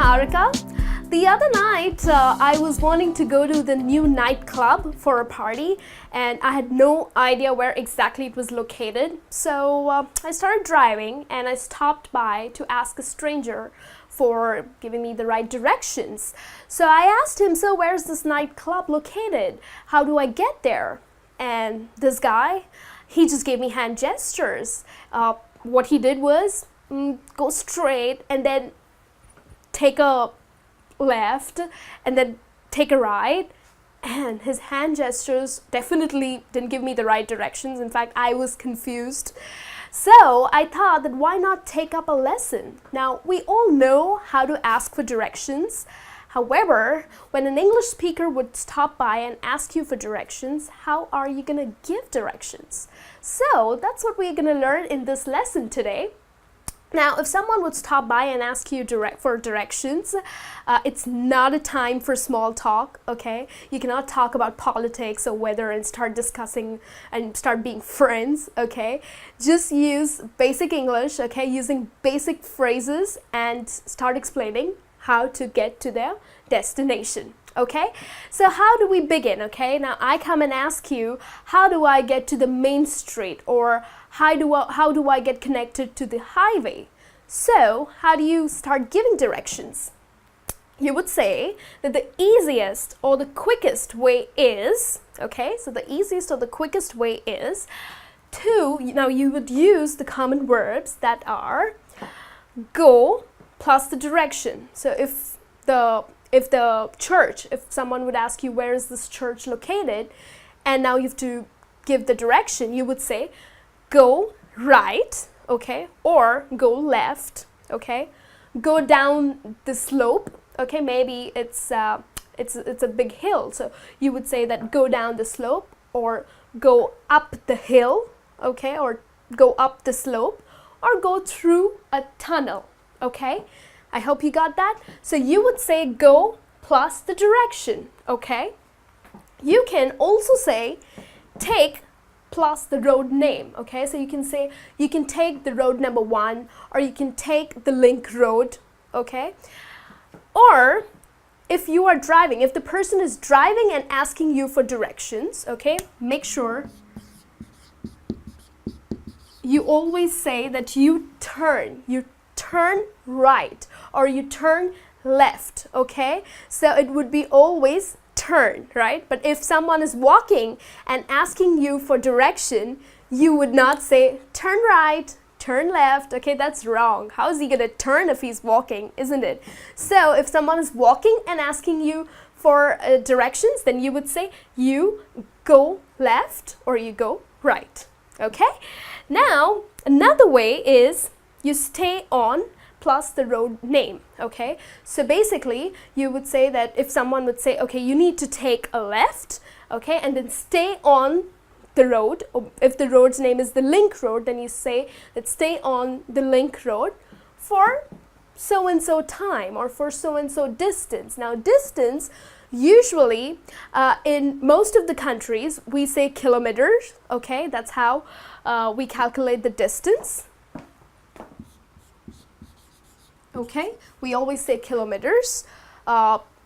Niharika. The other night, I was wanting to go to the new nightclub for a party, and I had no idea where exactly it was located. So I started driving, and I stopped by to ask a stranger for giving me the right directions. So I asked him, "So where's this nightclub located? How do I get there?" And this guy, he just gave me hand gestures. What he did was go straight and then take a left and then take a right, and his hand gestures definitely didn't give me the right directions. In fact, I was confused. So I thought that why not take up a lesson? Now, we all know how to ask for directions. However, when an English speaker would stop by and ask you for directions, how are you going to give directions? So that's what we're going to learn in this lesson today. Now, if someone would stop by and ask you for directions, it's not a time for small talk, okay? You cannot talk about politics or weather and start discussing and start being friends, okay? Just use basic English, okay? Using basic phrases and start explaining how to get to their destination. Okay, so how do we begin? Okay, now I come and ask you, how do I get to the main street, or how do I get connected to the highway? So how do you start giving directions? You would say that the easiest or the quickest way is, okay, so the easiest or the quickest way is to, now you would use the common verbs that are go plus the direction. So if someone would ask you, where is this church located, and now you have to give the direction, you would say go right, okay, or go left, okay, go down the slope, okay, maybe it's a big hill, so you would say that go down the slope, or go up the hill, okay, or go up the slope, or go through a tunnel, okay. I hope you got that. So you would say go plus the direction, okay? You can also say take plus the road name, okay? So you can say, you can take the road number 1, or you can take the link road, okay? Or if you are driving, if the person is driving and asking you for directions, okay, make sure you always say that you turn right, or you turn left, okay? So it would be always turn, right? But if someone is walking and asking you for direction, you would not say turn right, turn left, okay? That's wrong. How is he gonna turn if he's walking, isn't it? So if someone is walking and asking you for directions, then you would say you go left or you go right, okay? Now, another way is you stay on plus the road name, okay? So basically, you would say that if someone would say, okay, you need to take a left, okay, and then stay on the road, or if the road's name is the link road, then you say that stay on the link road for so-and-so time, or for so-and-so distance. Now, distance, usually, in most of the countries, we say kilometers, okay? That's how we calculate the distance. Okay, we always say kilometers.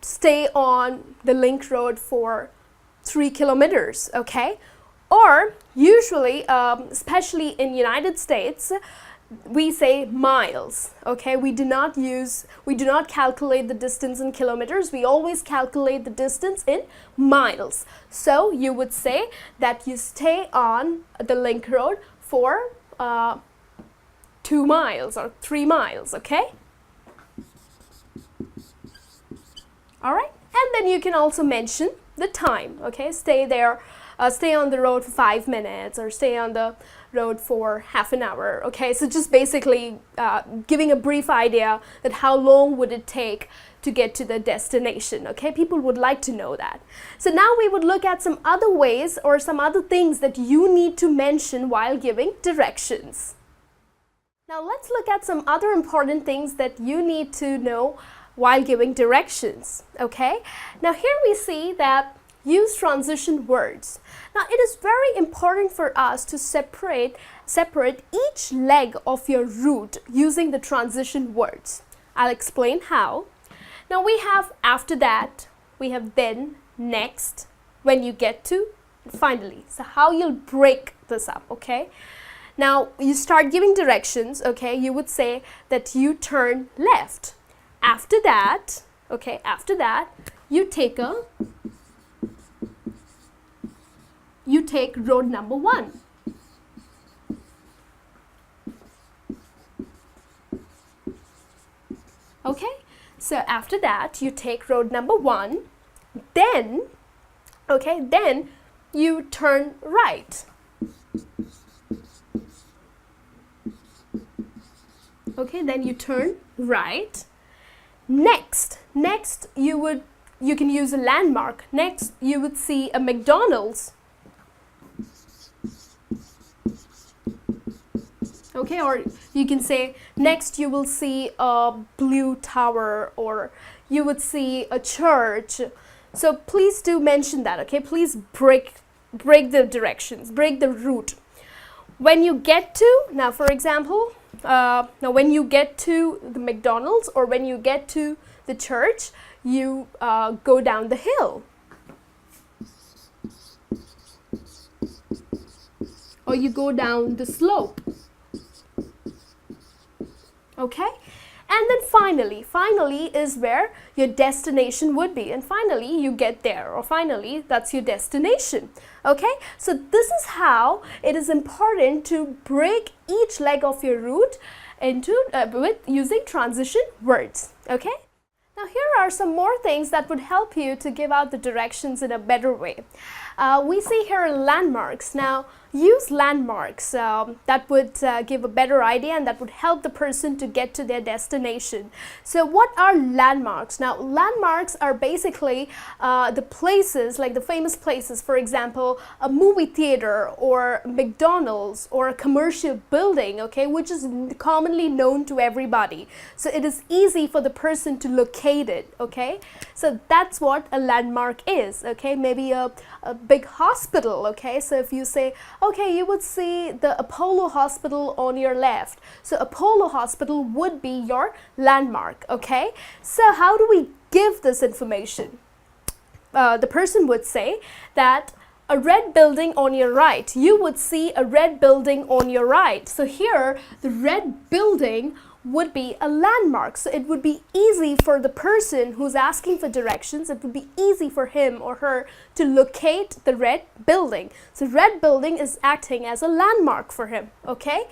Stay on the link road for 3 kilometers, okay? Or usually, especially in United States, we say miles, okay? We do not calculate the distance in kilometers. We always calculate the distance in miles. So you would say that you stay on the link road for 2 miles or 3 miles, okay? All right, and then you can also mention the time, okay? Stay on the road for 5 minutes, or stay on the road for half an hour, okay? So just basically giving a brief idea that how long would it take to get to the destination, okay? People would like to know that. So now we would look at some other ways or some other things that you need to mention while giving directions. Now let's look at some other important things that you need to know while giving directions, okay? Now here we see that use transition words. Now it is very important for us to separate each leg of your route using the transition words. I'll explain how. Now we have after that, we have then, next, when you get to, finally. So how you'll break this up, okay? Now you start giving directions, okay? You would say that you turn left. After that, okay, after that, you take road number 1. Okay, so after that, you take road number 1, then, okay, then you turn right. Okay, then you turn right. Next you can use a landmark. Next, you would see a McDonald's. Okay, or you can say next you will see a blue tower, or you would see a church. So please do mention that, okay? Please break the directions, break the route. When you get to, now for example, when you get to the McDonald's or when you get to the church, you go down the hill. Or you go down the slope. Okay? And then finally is where your destination would be. And finally, you get there, or finally, that's your destination. Okay? So this is how it is important to break each leg of your route into with using transition words. Okay? Now here are some more things that would help you to give out the directions in a better way. We see here landmarks. Now use landmarks that would give a better idea and that would help the person to get to their destination. So what are landmarks? Now landmarks are basically the places, like the famous places, for example a movie theater or McDonald's or a commercial building, okay, which is commonly known to everybody. So it is easy for the person to locate it, okay. So that's what a landmark is, okay. Maybe a big hospital, okay. So if you say, okay, you would see the Apollo Hospital on your left. So Apollo Hospital would be your landmark, okay. So how do we give this information? The person would say that a red building on your right. You would see a red building on your right. So here, the red building would be a landmark. So it would be easy for the person who's asking for directions, it would be easy for him or her to locate the red building. So red building is acting as a landmark for him, okay?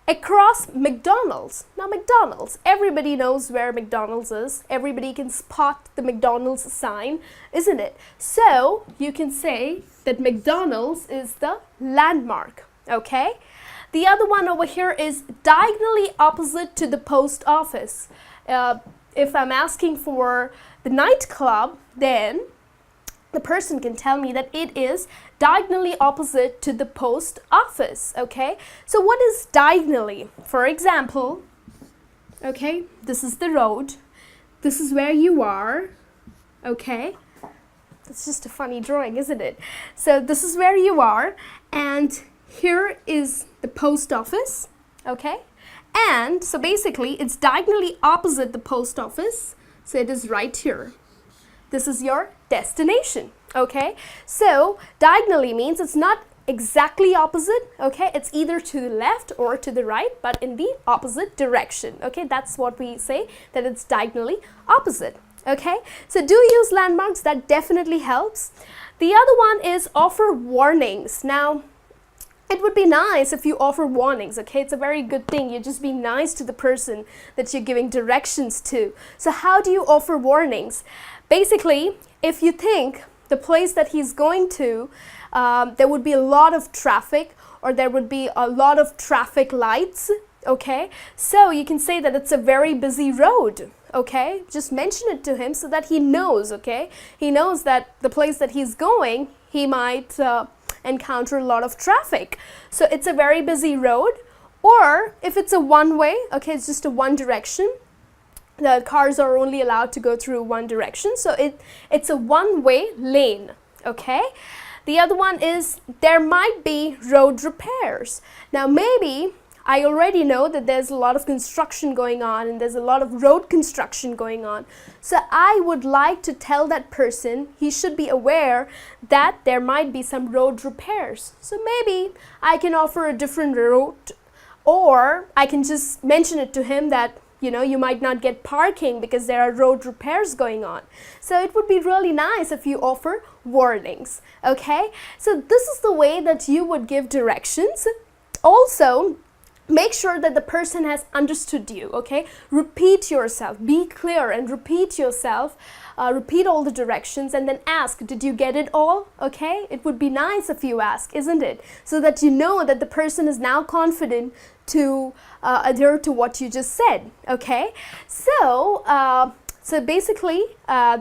Across McDonald's. Now McDonald's, everybody knows where McDonald's is. Everybody can spot the McDonald's sign, isn't it? So you can say that McDonald's is the landmark, okay? The other one over here is diagonally opposite to the post office. If I'm asking for the nightclub, then the person can tell me that it is diagonally opposite to the post office, okay? So what is diagonally? For example, okay, this is the road. This is where you are, okay? It's just a funny drawing, isn't it? So this is where you are, and here is the post office, okay? And so basically it's diagonally opposite the post office, so it is right here. This is your destination, okay? So diagonally means it's not exactly opposite, okay? It's either to the left or to the right, but in the opposite direction, okay? That's what we say, that it's diagonally opposite, okay? So do use landmarks, that definitely helps. The other one is offer warnings. Now, it would be nice if you offer warnings, okay? It's a very good thing. You just be nice to the person that you're giving directions to. So how do you offer warnings? Basically, if you think the place that he's going to, there would be a lot of traffic, or there would be a lot of traffic lights, okay? So you can say that it's a very busy road, okay? Just mention it to him so that he knows, okay? He knows that the place that he's going, he might encounter a lot of traffic. So it's a very busy road. Or if it's a one-way, okay, it's just a one direction. The cars are only allowed to go through one direction. So it's a one-way lane, okay? The other one is there might be road repairs. Now maybe I already know that there's a lot of construction going on and there's a lot of road construction going on. So I would like to tell that person he should be aware that there might be some road repairs. So maybe I can offer a different route, or I can just mention it to him that you might not get parking because there are road repairs going on. So it would be really nice if you offer warnings, okay? So this is the way that you would give directions. Also, make sure that the person has understood you, okay? Repeat yourself, be clear and repeat yourself. Repeat all the directions and then ask, did you get it all? Okay, it would be nice if you ask, isn't it? So that you know that the person is now confident to adhere to what you just said, okay? So basically,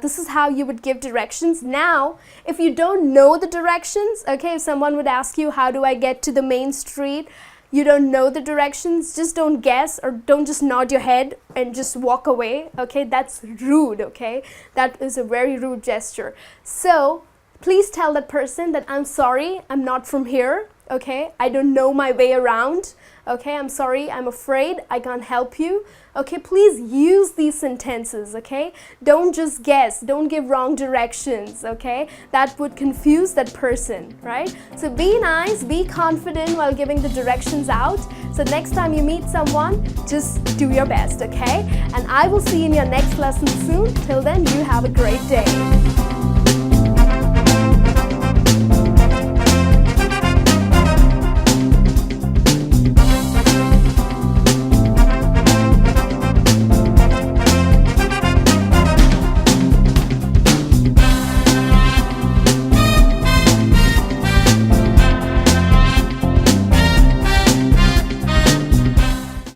this is how you would give directions. Now, if you don't know the directions, okay, if someone would ask you, how do I get to the main street? You don't know the directions, just don't guess or don't just nod your head and just walk away, okay? That's rude, okay? That is a very rude gesture. So please tell that person that I'm sorry, I'm not from here, okay? I don't know my way around, okay? I'm sorry, I'm afraid, I can't help you. Okay, please use these sentences, okay? Don't just guess, don't give wrong directions, okay? That would confuse that person, right? So be nice, be confident while giving the directions out. So next time you meet someone, just do your best, okay? And I will see you in your next lesson soon. Till then, you have a great day.